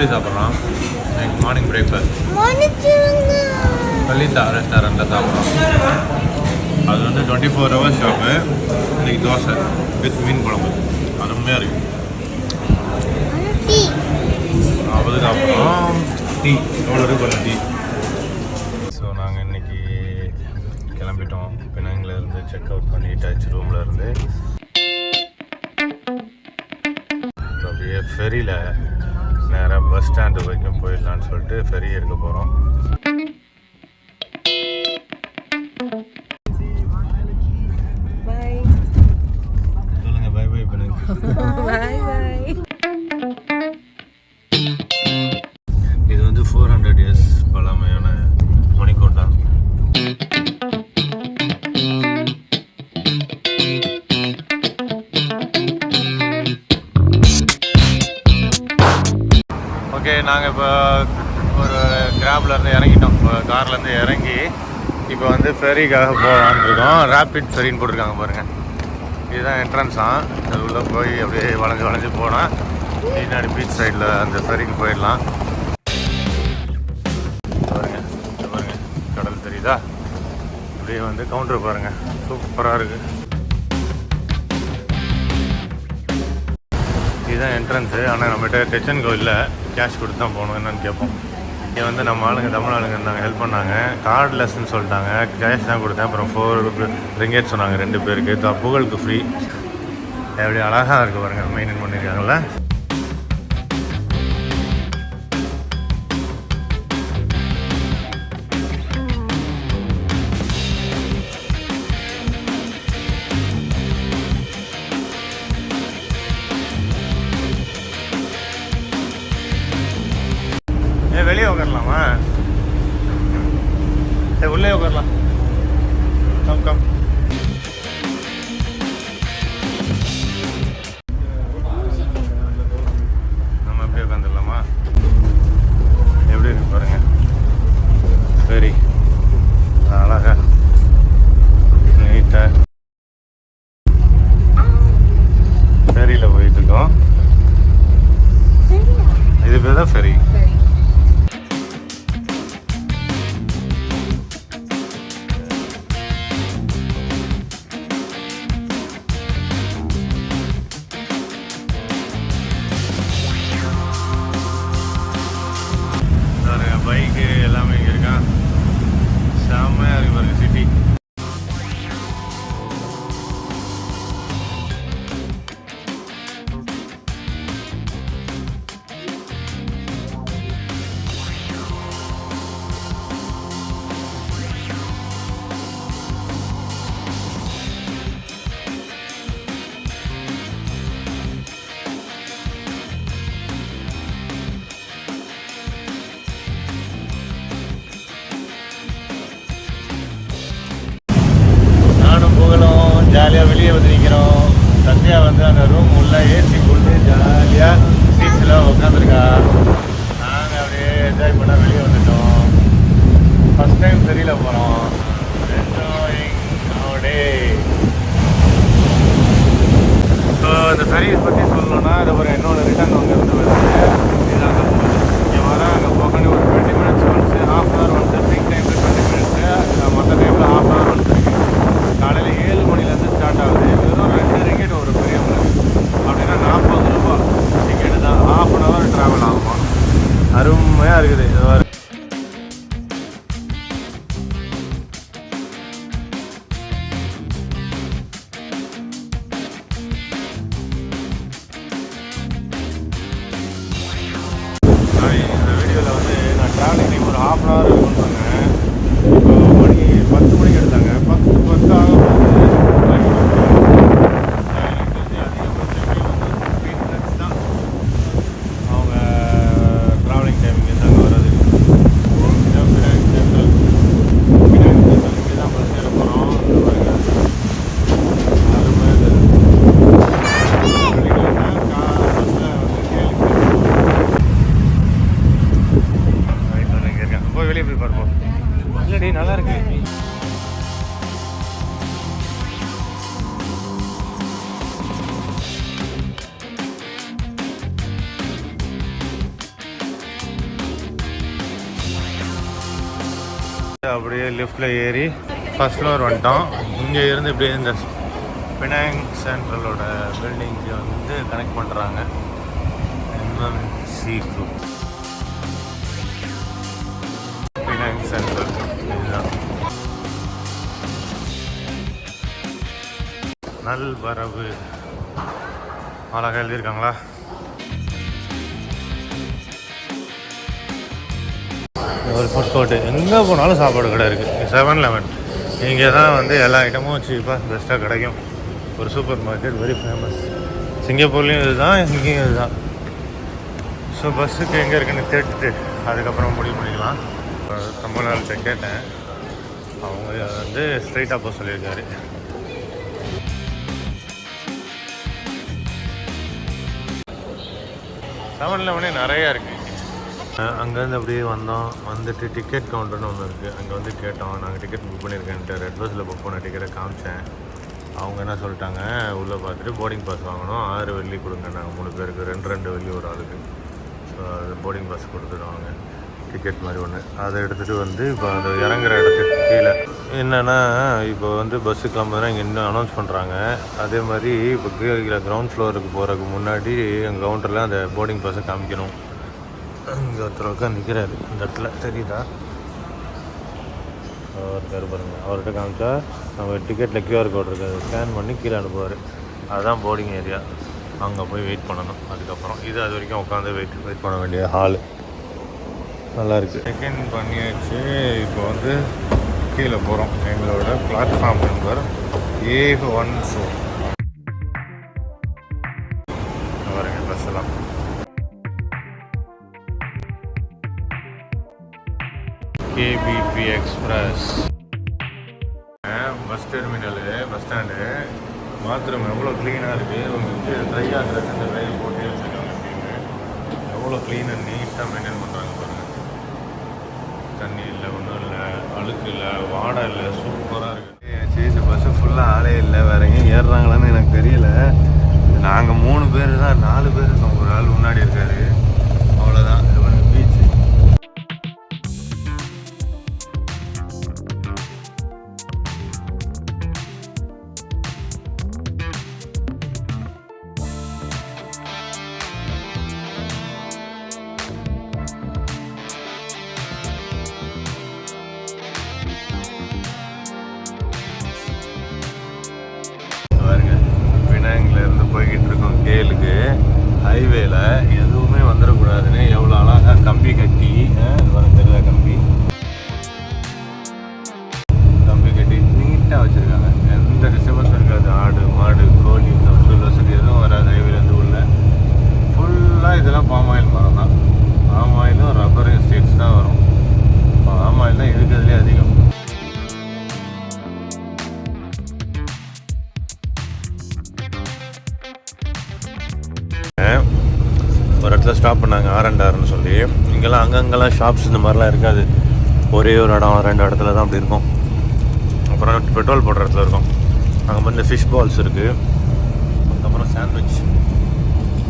பூரி சாப்பிட்றோம். எனக்கு morning breakfast Lalitha ரெஸ்டாரண்ட்டில் சாப்பிட்றோம். அது வந்து 24 ஹவர்ஸ் ஷாப்பு. இன்றைக்கி தோசை வித் மீன் குழம்பு அருமையாக இருக்குது. அது சாப்பிட்றோம். டீ எவ்வளோ இருக்கு டீ. ஸோ நாங்கள் இன்றைக்கி கிளம்பிட்டோம். பினாங்கில் இருந்து செக் அவுட் பண்ணிட்டாச்சு ரூமில் இருந்து. அப்படியே ஃபெரியில் நேராக பஸ் ஸ்டாண்டு வரைக்கும் போயிடலான்னு சொல்லிட்டு ஃபெரி எடுக்க போகிறோம். சொல்லுங்க பை பை பண்ணுங்க. இது வந்து 400 இயர்ஸ் பழமையான மணிக்கோட்டா. ஓகே, நாங்கள் இப்போ ஒரு கிராப்லேருந்து இறங்கிட்டோம். இப்போ கார்லேருந்து இறங்கி இப்போ வந்து ஃபெரிக்காக போகலான்னு இருக்கோம். ரேப்பிட் ஃபெரின்னு போட்டிருக்காங்க பாருங்கள். இதுதான் என்ட்ரன்ஸ் தான். அது உள்ளே போய் அப்படியே வளைஞ்சு போனால் பின்னாடி பீச் சைடில் அந்த ஃபெரிக்கு போயிடலாம். பாருங்கள் பாருங்கள், கடல் தெரியுதா? அப்படியே வந்து கவுண்டர் பாருங்கள், சூப்பராக இருக்குது. இதுதான் என்ட்ரன்ஸு. ஆனால் நம்மகிட்ட டெச்சன் கோ இல்லை, கேஷ் கொடுத்து தான் போகணும். என்னென்னு கேட்போம். இங்கே வந்து நம்ம ஆளுங்க தமிழ் ஆளுங்க இருந்தாங்க, ஹெல்ப் பண்ணாங்க. கார்ட்லெஸ்ன்னு சொல்லிட்டாங்க. கேஷ் தான் கொடுத்தேன். அப்புறம் 4 ரிங்கேட் சொன்னாங்க 2 பேருக்கு. புகழுக்கு ஃப்ரீ. எப்படி அழகாக இருக்குது பாருங்கள், மெயின்டைன் பண்ணியிருக்காங்கல்ல. வெளியே உட்காரலாமா? சரி, உள்ளே உட்காரலாம். கம் நம்ம அப்படியே உட்காந்துடலாமா? எப்படி இருக்கு பாருங்க. சரி, அழகா நீட்டாக ஃபெரியில் போயிட்டு இருக்கோம். இது பேர் தான் ஃபெரி. பைக்கு எல்லாமே இங்கே இருக்கான். செம்மையாக இருக்கு பாருங்க சிட்டி. ஜாலியாக வெளியே வந்து நிற்கிறோம். சத்யா வந்து அந்த ரூம் உள்ள ஏசி போட்டு ஜாலியாக சீட்ஸில் உட்காந்துருக்கா. நாங்கள் அப்படியே என்ஜாய் பண்ண வெளியே வந்துட்டோம். ஃபஸ்ட் டைம் ஃபெரியில் போகிறோம். என்ஜாயிங் அவர் டே. ஸோ இந்த ஃபெரியை பற்றி சொல்லணும்னா இது ஒரு என்னோட ரிட்டர்ன் அங்கே இருந்து வருது. இது அங்கே போகுது. இங்கே வர அங்கே போகணும். ஒரு 20 minutes once, ½ hour once. Peak டைமில் 20 மினிட்ஸு, மற்ற டைமில் ½ ஹவர் ஒன்ஸ் இருக்குது. காலையில் 7 மணிலேருந்து ஸ்டார்ட் ஆகுது. வெறும் 2 ரிங்கெட் ஒரு பெரியவங்க. அப்படின்னா 40 ரூபா டிக்கெட்டு தான். ½ ஹவர் ட்ராவல் ஆகுமா. அருமையாக இருக்குது. இது இந்த வீடியோவில் வந்து நான் ட்ராவலிங் டைம் ஒரு ½ ஹவர் இருக்குன்னு சொன்னேன். இப்போ மணி 10 மணிக்கு எடுத்தாங்க. 10 ஆக போகுது. அவங்க ட்ராவலிங் டைமிங் இருந்தாங்க வர்றது. இப்படி தான் பஸ் ஏற போகிறோம். போய் வெளியே போய் பார்ப்போம். இல்லடி நல்லா இருக்கு. அப்படியே லிஃப்ட்டில் ஏறி ஃபர்ஸ்ட் ஃப்ளோர் வந்துட்டோம். இங்கே இருந்து இப்படியே இந்த பினாங் சென்ட்ரலோட பில்டிங்க்கு வந்து கனெக்ட் பண்ணுறாங்க. எம்எம்சி குரூப் பினாங் சென்ட்ரல் இதுதான். நல்வரவு அழகாக எழுதியிருக்காங்களா? ஒரு ஃபுட் கோர்ட்டு, எங்கே போனாலும் சாப்பாடு கடை இருக்குது. 7-Eleven இங்கே தான் வந்து எல்லா ஐட்டமும் சீப்பாக பெஸ்ட்டாக கிடைக்கும். ஒரு சூப்பர் மார்க்கெட் வெரி ஃபேமஸ். சிங்கப்பூர்லேயும் இதுதான், இங்கேயும் இதுதான். ஸோ பஸ்ஸுக்கு எங்கே இருக்குன்னு கேட்டுட்டு அதுக்கப்புறம் முடிவு பண்ணிக்கலாம். தமிழ்நாட்டில் கேட்டேன், அவங்க வந்து ஸ்ட்ரைட்டாக போக சொல்லியிருக்காரு. செவன்லெவனே நிறையா இருக்குது. அங்கேருந்து அப்படியே வந்தோம். வந்துட்டு டிக்கெட் கவுண்டர்னு ஒன்று இருக்குது, அங்கே வந்து கேட்டோம். நாங்கள் டிக்கெட் புக் பண்ணியிருக்கேன்ட்டு ரெட் பஸ்ஸில் புக் பண்ண டிக்கெட்டை காமிச்சேன். அவங்க என்ன சொல்லிட்டாங்க, உள்ளே பார்த்துட்டு போர்டிங் பாஸ் வாங்கணும், 6 வெள்ளி கொடுங்க. நாங்கள் 3 பேருக்கு 2 வெள்ளி ஒரு ஆளுக்கு. ஸோ அது போர்டிங் பாஸ் கொடுத்துடுவாங்க, டிக்கெட் மாதிரி ஒன்று. அதை எடுத்துகிட்டு வந்து இப்போ அந்த இறங்குற இடத்துக்கு கீழே என்னென்னா, இப்போ வந்து பஸ்ஸு கிளம்புனா இங்கே இன்னும் அனௌன்ஸ் பண்ணுறாங்க. அதே மாதிரி இப்போ கீழே கிரவுண்ட் ஃப்ளோருக்கு போகிறதுக்கு முன்னாடி எங்கள் கவுண்டரில் அந்த போர்டிங் பாஸை காமிக்கணும். இங்கே ஒருத்தர் உட்காந்து நிற்கிறாரு இந்த இடத்துல, தெரியுதா? ஒருத்தர் பாருங்க, அவர்கிட்ட காமிச்சா நம்ம டிக்கெட்டில் QR கோட் இருக்குது, ஸ்கேன் பண்ணி கீழே அனுப்புவார். அதுதான் போர்டிங் ஏரியா. அங்கே போய் வெயிட் பண்ணணும். அதுக்கப்புறம் இது அது வரைக்கும் உட்காந்து வெயிட் பண்ண வேண்டிய ஹாலு. நல்லாயிருக்கு. செக்இன் பண்ணியாச்சு. இப்போ வந்து கீழே போகிறோம். எங்களோட பிளாட்ஃபார்ம் நம்பர் A14. பாருங்க பஸ் எல்லாம். KBP express bus terminal, bus stand. Bathroom எவ்வளோ க்ளீனாக இருக்குது. உங்களுக்கு ட்ரை ஆகிறது அந்த ரயில் போட்டு வச்சுருக்காங்க. அப்படின்னு எவ்வளோ க்ளீனாக நீட்டாக மெயின்டைன் பண்ணுறாங்க பாருங்கள். தண்ணி இல்லை, ஒன்றும் இல்லை, அழுக்கு இல்லை, வாடை இல்லை, சூப்பராக இருக்குது. சரி, இந்த பஸ்ஸு ஃபுல்லாக ஆளே இல்லை. வேறு எங்கேயும் ஏறுறாங்களான்னு எனக்கு தெரியல. நாங்கள் 3 பேர் தான், 4 பேர் இருக்கோம். ஒரு ஆள் முன்னாடி இருக்காரு, அவ்வளோதான். பீச்சு போய்கிட்டு இருக்கோம். கேளுக்கு ஹைவேல எதுவுமே வந்துடக்கூடாதுன்னு எவ்வளோ அழகாக கம்பி கட்டி, தெரியல கம்பி கட்டி நீட்டாக வச்சுருக்காங்க. எந்த டிஸ்டர்பன்ஸும் இருக்காது. ஆடு மாடு கோழி வசதி எதுவும் வராது. ஹைவேலேருந்து உள்ள ஃபுல்லாக இதெல்லாம் பாமாயில் மரம் தான். பாமாயிலும் ரப்பர் எஸ்டேட்ஸ் தான் வரும். பாமாயில் தான் இருக்கிறதுலே அதிகம். ஒரு இடத்துல ஸ்டாப் பண்ணாங்க, R&Rன்னு சொல்லி. இங்கெல்லாம் அங்கங்கெல்லாம் ஷாப்ஸ் இந்த மாதிரிலாம் இருக்காது. ஒரே ஒரு இடம் 2 இடத்துல தான் அப்படி இருக்கும். அப்புறம் பெட்ரோல் போடுற இடத்துல இருக்கும். அங்கே வந்து ஃபிஷ் பால்ஸ் இருக்குது. அதுக்கப்புறம் சாண்ட்விச்,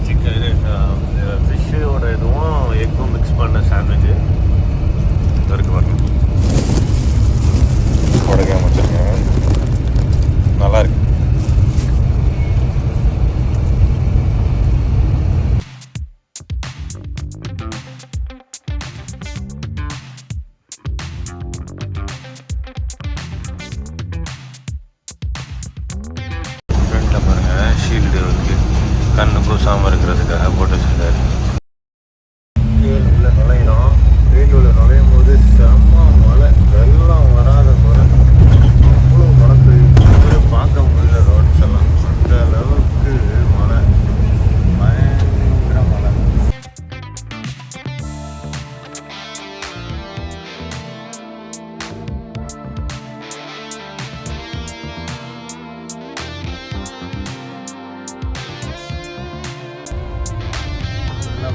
சிக்கன், இது ஃபிஷ்ஷோட இதுவும் எக்கும் மிக்ஸ் பண்ண சாண்ட்விட்சு இருக்கு பாருங்க. உடனே வச்சுருக்கேன், நல்லாயிருக்கு. ஷீல்டு இருக்குது, கண்ணு கூசாமல் இருக்கிறதுக்காக போட்டு வச்சுருக்காரு. உள்ள நுழையிறோம். உள்ள நுழையும் போது செம்ம மழை, வெள்ளம் வராத முறை அவ்வளோ மழை பெய்யுது. பார்க்க முடியல ரோட்ஸ் எல்லாம், அந்த அளவுக்கு மழை, பயங்கர மழை.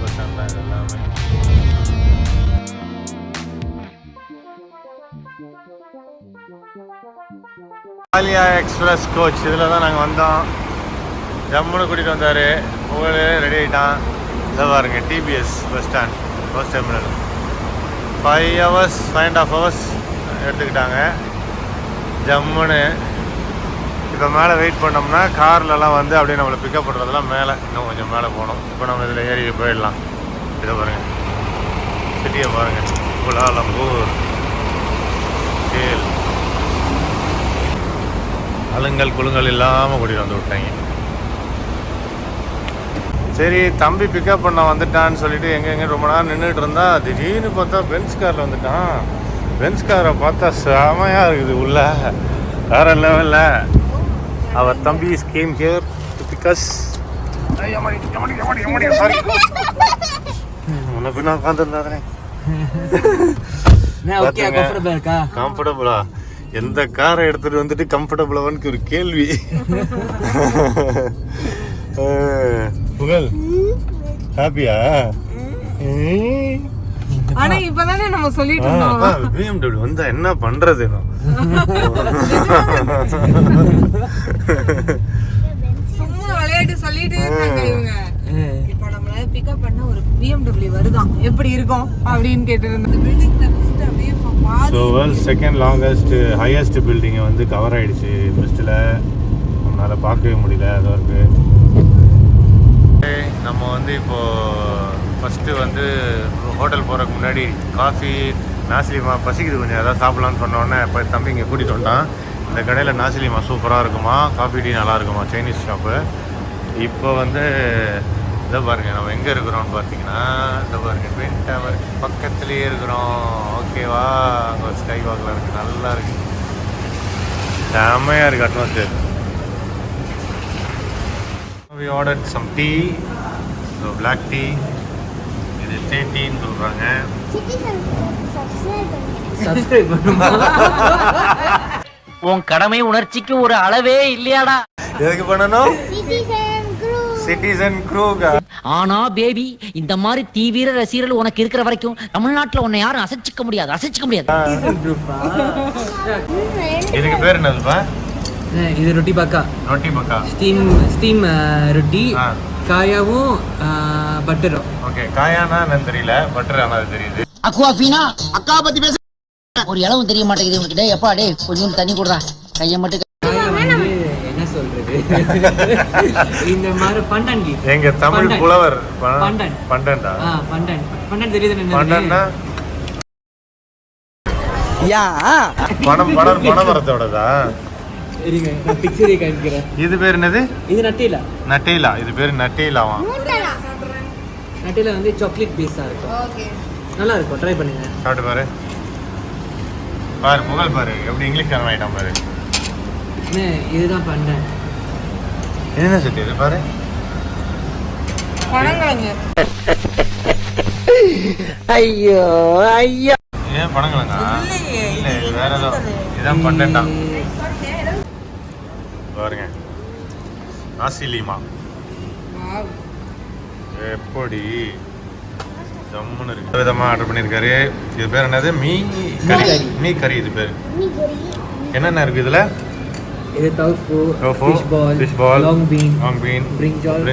பஸ் ஸ்டாண்ட் தான் இது எல்லாமே. ஆலியா எக்ஸ்பிரஸ் கோச் இதில் தான் நாங்கள் வந்தோம். ஜம்முன்னு கூட்டிகிட்டு வந்தார். புகழ் ரெடி ஆகிட்டான். இதை பாருங்க, TBS bus stand, bus terminal. 5 hours 5.5 hours எடுத்துக்கிட்டாங்க ஜம்முன்னு. இப்போ மேலே வெயிட் பண்ணோம்னா கார்லலாம் வந்து அப்படியே நம்மளை பிக்கப் பண்ணுறதுலாம் மேலே இன்னும் கொஞ்சம் மேலே போகணும். இப்போ நம்ம இதில் ஏறி போயிடலாம். இதை பாருங்கள், சிட்டியை பாருங்கள், கோலாலம்பூர் கேல். அலுங்கல் குழுங்கல் இல்லாமல் கூட்டிகிட்டு வந்து விட்டாங்க. சரி தம்பி பிக்கப் பண்ண வந்துட்டான்னு சொல்லிட்டு எங்கே ரொம்ப நேரம் நின்றுட்டு இருந்தா திடீர்னு பார்த்தா பென்ஸ் காரில் வந்துட்டான். பென்ஸ் காரை பார்த்தா செமையாக இருக்குது உள்ள, வேற லெவலில். அவர் தம்பி கேம் ஹியர் டு பிக்கஸ். முன்ன பின்ன உட்காந்துருந்தாதே கம்ஃபர்டபுளா? எந்த காரை எடுத்துட்டு வந்துட்டு கம்ஃபர்டபுளான்னு ஒரு கேள்வி. புகழ் ஹாப்பியா? ஆனா இப்பதானே நம்ம சொல்லிட்டு இருந்தோம் BMW வந்தா என்ன பண்றது? சும்மா விளையாட்டு சொல்லிட்டு இருக்காங்க இவங்க. இப்போ நம்மள பிக்கப் பண்ண ஒரு BMW வருதாம், எப்படி இருக்கும் அப்படின்னு கேட்டிருந்தேன். பில்டிங்ல மிஸ்ட் அப்படியே பாதி. So world second longest highest building வந்து கவர் ஆயிடுச்சு மிஸ்ட்ல. நம்மளால பார்க்கவே முடியல. அது இருக்கு. நம்ம வந்து இப்போது ஃபஸ்ட்டு வந்து ஹோட்டல் போகிறதுக்கு முன்னாடி காஃபி நாசிலிமா பசிக்குது கொஞ்சம் எதாவது சாப்பிட்லான்னு சொன்னோடனே இப்போ தம்பி இங்கே கூட்டிகிட்டு வந்தான். இந்த கடையில் நாசிலிமா சூப்பராக இருக்குமா, காஃபி டீ நல்லா இருக்குமா, சைனீஸ் ஷாப்பு. இப்போ வந்து இதை பாருங்கள், நம்ம எங்கே இருக்கிறோம்னு பார்த்தீங்கன்னா இதை பாருங்கள், ட்வின் டவர் பக்கத்துலேயே இருக்கிறோம். ஓகேவா? அங்கே ஸ்கை வாக்கில் இருக்குது, நல்லா இருக்குது, செம்மையாக இருக்குது atmosphere. We ordered some tea, so black tea. இது டீன்னு சொல்றாங்க. சப்ஸ்கிரைப் பண்ணுமா? உன் கடமை உணர்ச்சிக்கு ஒரு அளவே இல்லையாடா? எதுக்கு பண்ணணும்? Citizen crew. ஆனா பேபி, இந்த மாதிரி தீவிர ரசிகர்கள் உனக்கு இருக்கிற வரைக்கும் தமிழ்நாட்டுல உன்னை யாரும் அசைச்சிக்க முடியாது. இதுக்கு பேர் என்னதுப்பா? இது ரொட்டி பக்கா. ரொட்டி பக்கா ஸ்டீம் ரொட்டி, காயாவும் பட்டரும். ஓகே, காயானா என்னன்னு தெரியல, பட்டர் ஆனா அது தெரியுது. அக்குவாஃபீனா அக்கா பத்தி பேச ஒரு இளவும் தெரிய மாட்டேங்குது உனக்கு. டேய் அப்பா, டேய் கொஞ்சம் தண்ணி கொடுறா, கையை மட்டும். என்ன சொல்றது, இந்த மாதிரி பண்டன் எங்க தமிழ் புலவர் பண்டன். பண்டன்டா? பண்டன் தெரியுது. பண்டன்னா யா பணம் மரத்தோடதா? சரிங்க, நான் பிக்சரே காமிக்கிறேன். இது பேர் என்னது? இது நட்டீலா. நட்டீலா, இது பேர் நட்டீலாவா? நட்டீலா வந்து சாக்லேட் பேஸா இருக்கும். ஓகே, நல்லா இருக்கும், ட்ரை பண்ணுங்க. சாப்பிட்டு பாரு. பாரு புகழ் பாரு எப்படி இங்கிலீஷ் காரன் ஆயிட்டான் பாரு. இதுதான் பண்டன். என்ன சட்டி இது பாரு. பழங்கிழங்கு. ஐயோ ஐயோ, ஏன் பழங்கிழங்கா? இல்ல இது வேற ஏதோ. இதான் பண்டன்டா பாருங்க. நாசிலிமா எப்படி ஜம்முன்னு இருக்கு. விதமாக ஆர்டர் பண்ணியிருக்காரு. இது பேர் என்னது? மீ கறி. இது பேர் என்னென்ன இருக்கு இதுல? இது tofu, fish ball, long bean, brinjal.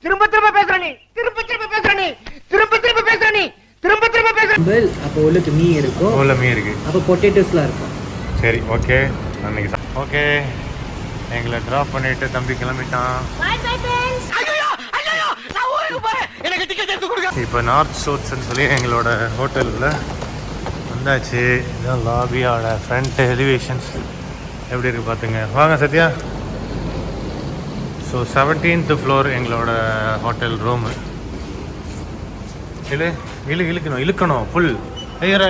திரும்ப பேசுற நீ. அப்போ உள்ளுக்கு மீ இருக்கும். உள்ள மீ இருக்கு. அப்போ பொட்டேட்டோஸ்லாம் இருக்கும். சரி, ஓகே. அன்னைக்கு ஓகே, எங்களை ட்ராப் பண்ணிட்டு தம்பி கிளம்பிட்டான். இப்போ நார்த் சவுத்ஸ்ன்னு சொல்லி எங்களோட ஹோட்டலில் வந்தாச்சு. இதுதான் லாபியோட ஃப்ரண்ட் எலிவேஷன்ஸ் எப்படி இருக்குது பார்த்துங்க. வாங்க சத்யா. ஸோ 17th ஃப்ளோர் எங்களோட ஹோட்டல் ரூமு. இழுக்கணும் ஃபுல். ஐயரா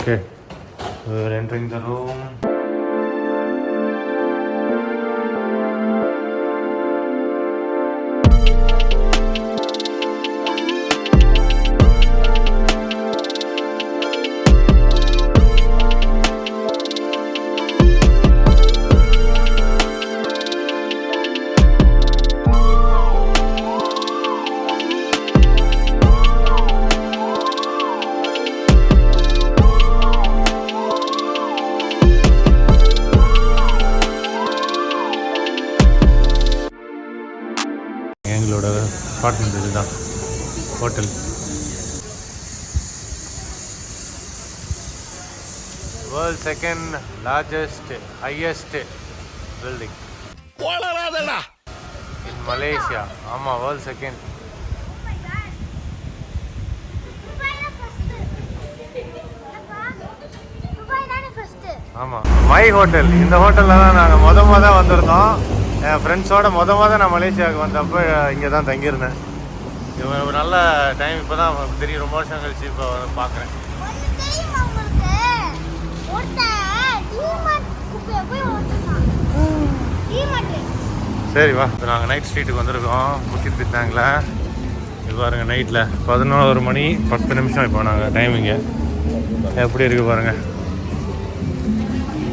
okay, we're entering the room. எங்களோட அப்பார்ட்மெண்ட் இதுதான் hotel. World second largest highest building in Malaysia. ஆமாம், வேர்ல்ட் செகண்ட். ஆமாம், மை ஹோட்டல். இந்த ஹோட்டலில் தான் நாங்கள் மொதல் வந்திருந்தோம். என் ஃப்ரெண்ட்ஸோட மொதல் நான் மலேசியாவுக்கு வந்தப்போ இங்கே தான் தங்கியிருந்தேன். இவன் ஒரு நல்ல டைம். இப்போ தான் தெரியும், ரொம்ப வருஷம் கழிச்சு இப்போ பார்க்குறேன். சரி வா, இப்போ நாங்கள் நைட் ஸ்ட்ரீட்டுக்கு வந்திருக்கோம். முக்கிட்டு திட்டாங்களா இது பாருங்க. நைட்டில் 11 மணி 10 நிமிஷம் இப்போ நாங்கள் டைமிங்க. எப்படி இருக்கு பாருங்க,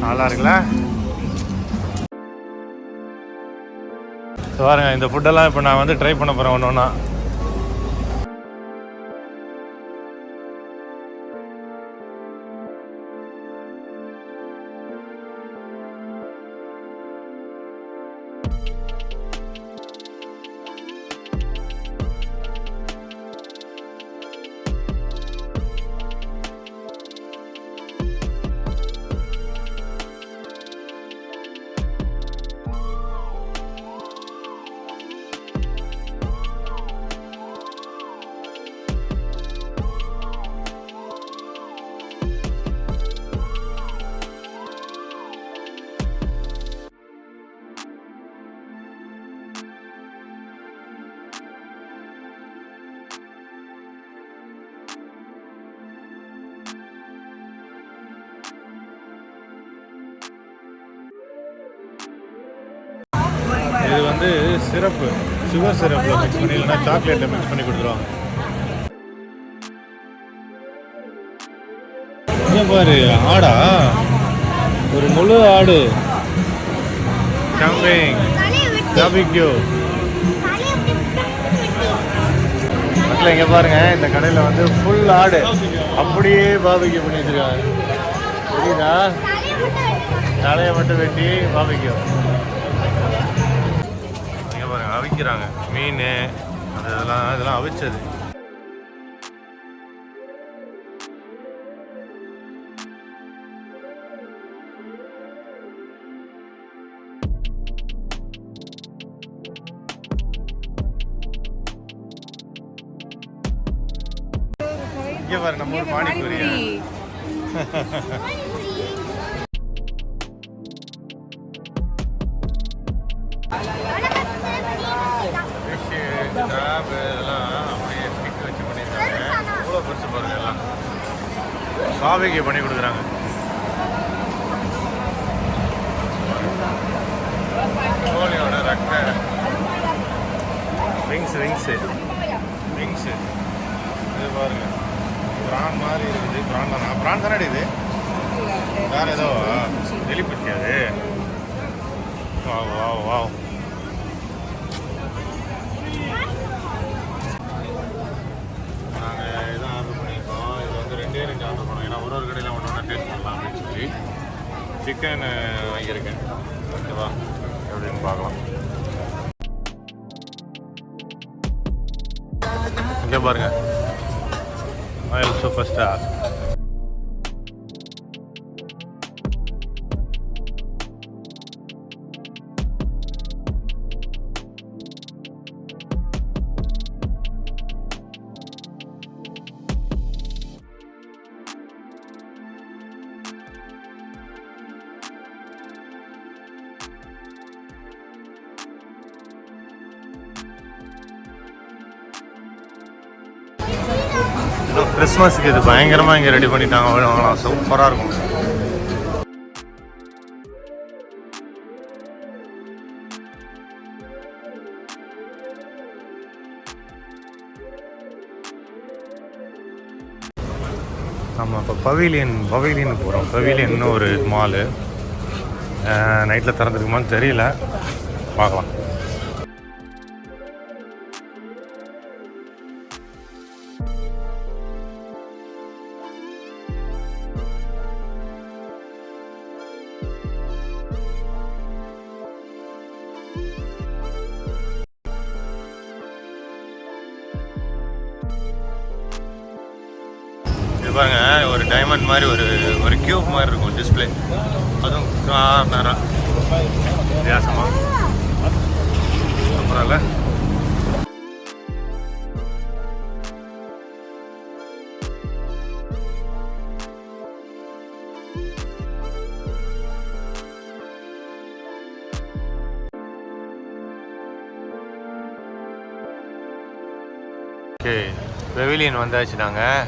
நல்லா இருக்குல்ல? பாருங்க, இந்த ஃபுட்டெல்லாம் இப்போ நான் வந்து ட்ரை பண்ண போகிறேன் ஒன்று ஒன்றா. இது வந்து சிரப்பு, சுகர் சிரப்பில் மிக்ஸ் பண்ணி இல்லைன்னா சாக்லேட்டில் மிக்ஸ் பண்ணி கொடுத்துருவாங்க. இங்கே பாரு, ஆடா, ஒரு முழு ஆடு. Camping barbecue. மக்கள் இங்கே பாருங்க, இந்த கடையில் வந்து ஃபுல் ஆடு அப்படியே பாபிக்யூ பண்ணி வச்சிருக்காங்க. புரியுதா? தலையை மட்டும் வெட்டி பாபிக்யூ அவிக்கிறாங்க. மீன் இதெல்லாம் அவிச்சது. இங்கே பாரு, நம்ம ஒரு பானிபூரியா. பாபிக்கு பண்ணி கொடுக்குறாங்க. கோழியோட ரெக்கை, விங்ஸு இது பாருங்க, ப்ரான் மாதிரி இருக்குது. ப்ரான் தானே இது? வேறு ஏதோ எலிப்பட்டி அது. வாவ் நாங்கள் இதான் ஆர்டர் பண்ணியிருக்கோம். இது வந்து 2 ஆர்டர் பண்ணோம். ஏன்னா ஒரு கடையில் ஒன்று டேஸ்ட் பண்ணலாம் அப்படின்னு சொல்லி சிக்கன் வாங்கியிருக்கேன். ஓகேவா, எப்படின்னு பார்க்கலாம். இங்கே பாருங்க, ஆயில் சூப்பர் ஸ்டார். கிறிஸ்மஸுக்கு இது பயங்கரமாக இங்கே ரெடி பண்ணிட்டாங்க. வாங்கலாம், சூப்பராக இருக்கும். ஆமாம், இப்போ பவிலியன் போகிறோம். பவிலியன்னு ஒரு மாலு. நைட்டில் திறந்துருக்குமான்னு தெரியல, பார்க்கலாம். பாருங்க ஒரு டைமண்ட் மாதிரி ஒரு கியூப் மாதிரி இருக்கும் டிஸ்பிளே, அதுவும் கார்னராக வித்தியாசமாக அப்புறம் இல்லை. ஓகே, பெவிலியன் வந்தாச்சு நாங்கள்.